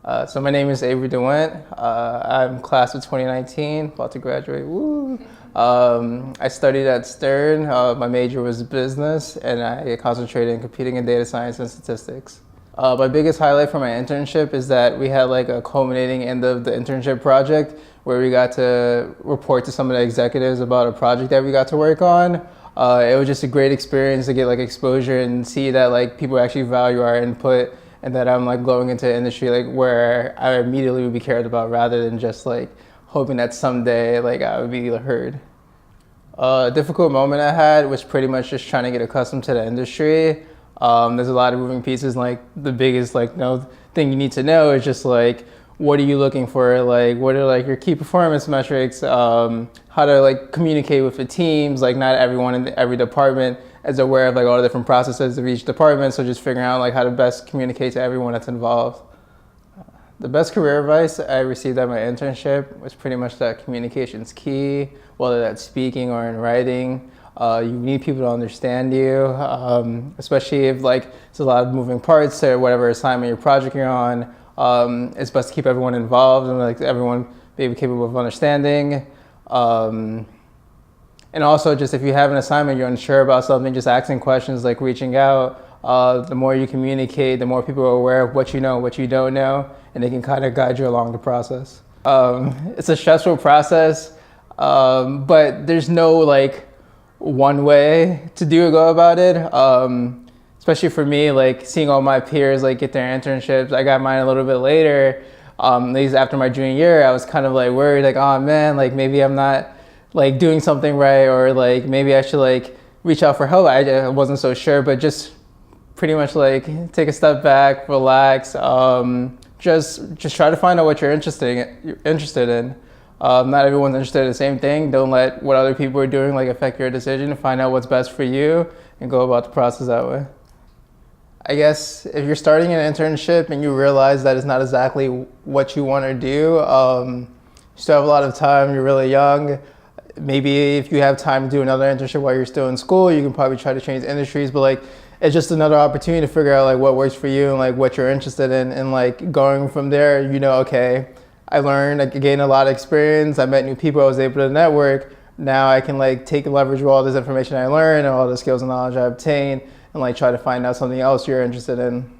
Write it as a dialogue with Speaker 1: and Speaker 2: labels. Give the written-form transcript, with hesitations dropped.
Speaker 1: So my name is Avery DeWindt. I'm class of 2019, about to graduate. Woo! I studied at Stern. My major was business, and I concentrated in computing and data science and statistics. My biggest highlight for my internship is that we had like a culminating end of the internship project where we got to report to some of the executives about a project that we got to work on. It was just a great experience to get like exposure and see that like people actually value our input, and that I'm like going into an industry like where I immediately would be cared about rather than just like hoping that someday like I would be heard. A difficult moment I had was pretty much just trying to get accustomed to the industry. There's a lot of moving pieces. Like the biggest thing you need to know is just like, what are you looking for? Like, what are like your key performance metrics? How to like communicate with the teams. Like not everyone in every department is aware of like all the different processes of each department. So just figuring out like how to best communicate to everyone that's involved. The best career advice I received at my internship was pretty much that communication's key, whether that's speaking or in writing. You need people to understand you, especially if like there's a lot of moving parts to whatever assignment or project you're on. It's best to keep everyone involved and like everyone be capable of understanding. And also just if you have an assignment, you're unsure about something, just asking questions, like reaching out. The more you communicate, the more people are aware of what you know, what you don't know, and they can kind of guide you along the process. It's a stressful process, but there's no like one way to go about it. Especially for me, like seeing all my peers like get their internships. I got mine a little bit later. At least after my junior year, I was kind of like worried, like, oh man, like maybe I'm not like doing something right, or like maybe I should like reach out for help. I wasn't so sure, but just pretty much like take a step back, relax, just try to find out what you're interested in. Not everyone's interested in the same thing. Don't let what other people are doing like affect your decision. Find out what's best for you and go about the process that way. I guess if you're starting an internship and you realize that it's not exactly what you want to do, you still have a lot of time, you're really young. Maybe if you have time to do another internship while you're still in school, you can probably try to change industries, but like it's just another opportunity to figure out like what works for you and like what you're interested in, and like going from there, okay, I learned, I gained a lot of experience, I met new people, I was able to network. Now I can like take and leverage all this information I learned and all the skills and knowledge I obtained and like try to find out something else you're interested in.